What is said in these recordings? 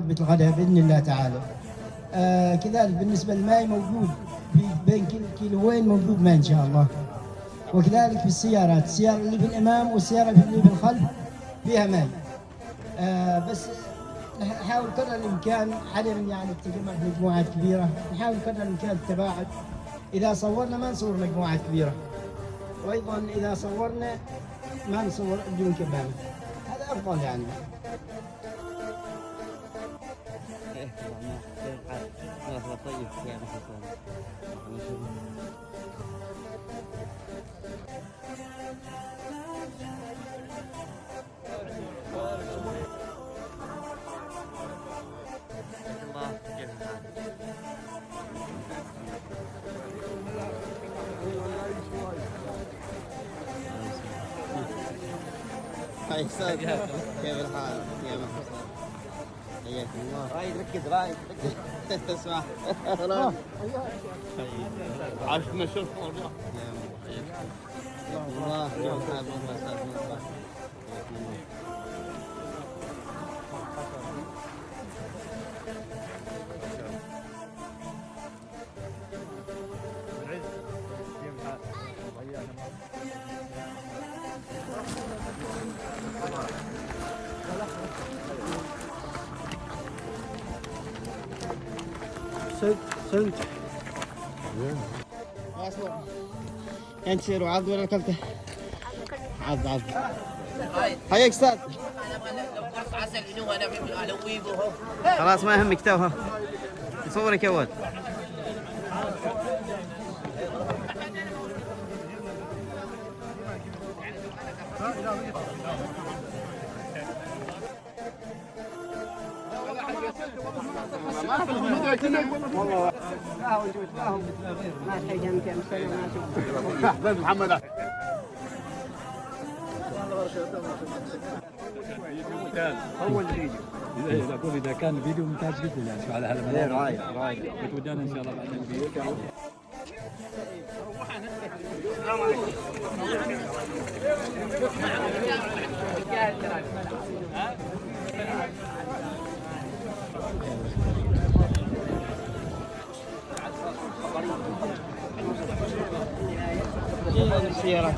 وجبة الغداء بإذن الله تعالى. كذلك بالنسبة للماء موجود بين كل كيلوين موجود ماء إن شاء الله. وكذلك في السيارات، السيارة اللي في الأمام والسيارة اللي في الخلف فيها ماء. بس نحاول قدر الإمكان عدم يعني التجمع في مجموعات كبيرة، نحاول قدر الإمكان التباعد. إذا صورنا ما نصور مجموعات كبيرة، وأيضا إذا صورنا ما نصور بدون كمامة، هذا أفضل يعني. هاي أستاذ كيف الحال؟ يا مرحبا حياكم الله. رايد ركز رايد اسمع عارف مشروع والله الله كيف الحال؟ والله أستاذ الله سنت انت سيروا عض ولا اكلته؟ عض حياك استاذ. خلاص ما يهمك توها صورك يا ولد. والله لا وجود لا هم ما تحيجن كم سنة ما شوف محمد اول فيديو اقول اذا كان الفيديو ممتاز جدا يعني على هذا الموضوع. رايد بتودانا ان شاء الله بعد الفيديو. السيارات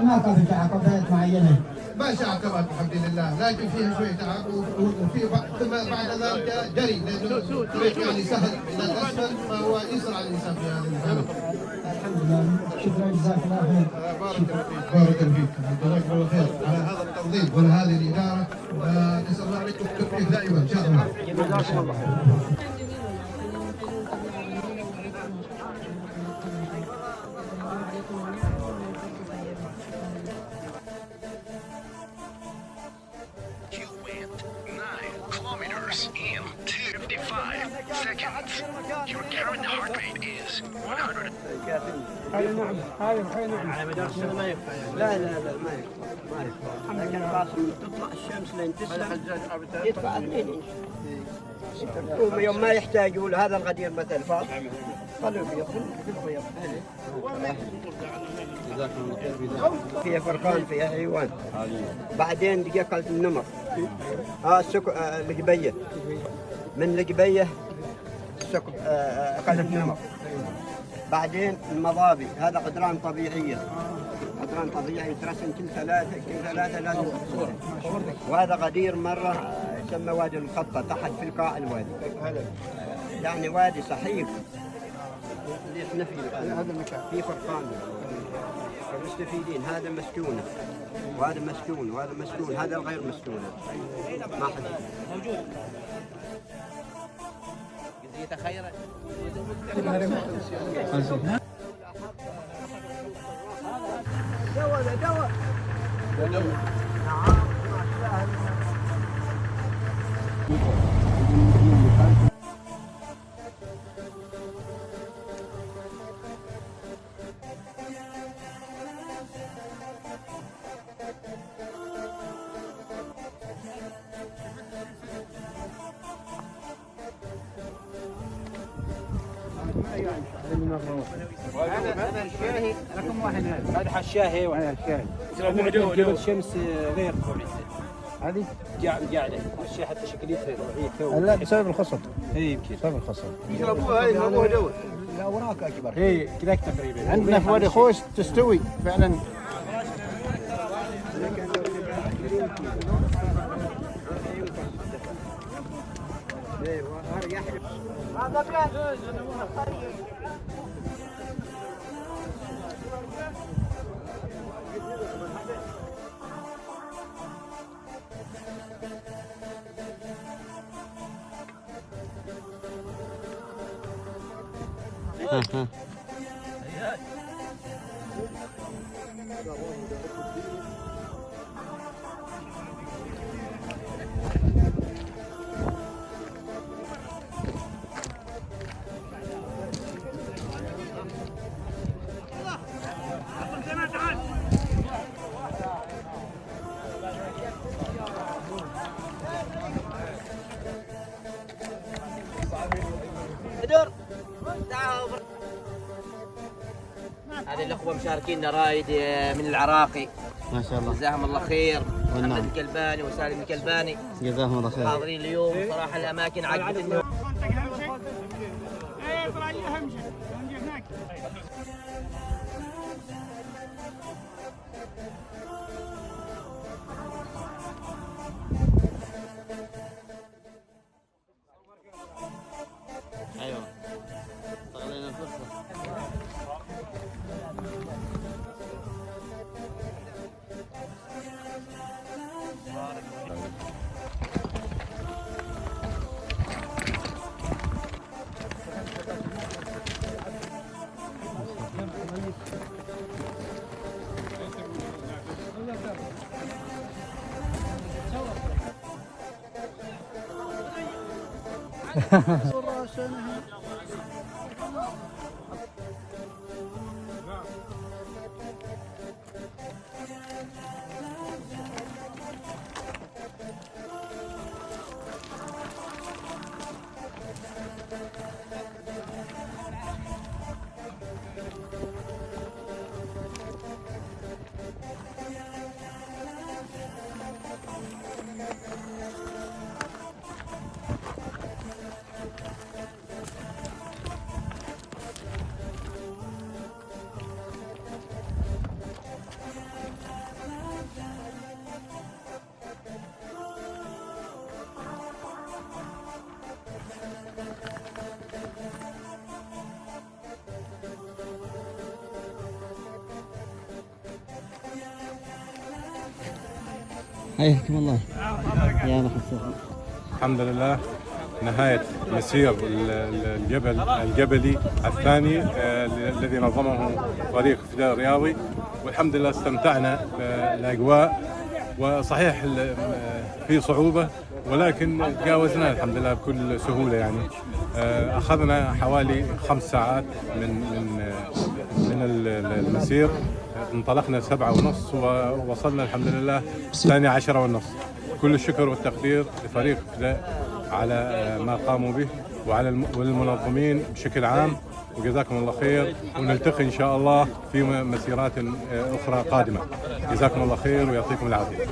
ما كان في عقبات معينة. ماشي عقبات الحمد لله، لكن فيها شويه تعب وفي ثم بعد ذلك جري لانه الطريق يعني سهل الى الاسفل فهو يسرع الانسان في هذا الزمن. الحمد لله، شكرا جزاك الله خير. بارك الله فيك بارك الله فيك، جزاك الله خير على هذا التنظيم وعلى هذه الاداره، ونسال الله عليكم التوفيق دائما ان شاء الله. جزاكم الله خير. in 55 seconds. Your current heart rate is 100. هذا نعم، هذا نعم. على مدار السنة ما ينفع. لا ما ينفع. لكن خاصة تطلع الشمس لين تسلم يدفع 2 إنش. يوم ما يحتاجوا لهذا الغدير مثلا فاض خلوه بالخيط. جزاكم الله خير. فيها فرقان فيها حيوان. بعدين دقيقة أكلت النمر. القبية. من القبية أكلت النمر. بعدين المضابي هذا قدران طبيعية. قدران طبيعي يترسم كل ثلاثة لازم تصوره. وهذا غدير مرة يسمى وادي الخطة تحت في القاع الوادي. يعني وادي صحيح. اللي احنا فيه هذا المكان فيه فرقان. المستفيدين هذا مسكونة وهذا مسكون وهذا مسكون، هذا غير مسكونة ما حد موجود. يتخيل هذا الشاهي رقم واحد هذا الشاهي وهذا الشاهي. جبل الشمس غير كويسه. هذه قاعده الشاي حتى شكليتها لا بسبب الخصب. اي يمكن بسبب الخصب. يشربوها هاي يشربوها دول. الاوراق اكبر. اي كذاك تقريبا. عندنا في وادي خوش تستوي فعلا. هذه الاخوه مشاركينا رايد من العراقي، ما شاء الله، جزاهم الله خير. والنعم. محمد الكلباني وسالم الكلباني جزاهم الله خير. حاضرين اليوم. صراحه الاماكن عجبتني. ايوه استغلينا الفرصه. حياكم الله يا محمد. الحمد لله نهاية مسير الجبلي الثاني الذي نظمه فريق فداء الرياضي، والحمد لله استمتعنا بالأجواء، وصحيح في صعوبة ولكن تجاوزناها الحمد لله بكل سهولة. يعني أخذنا حوالي 5 ساعات من المسير. انطلقنا 7:30 ووصلنا الحمد لله 12:30. كل الشكر والتقدير لفريق فداء على ما قاموا به والمنظمين بشكل عام، وجزاكم الله خير، ونلتقي إن شاء الله في مسيرات أخرى قادمة. جزاكم الله خير ويعطيكم العافية.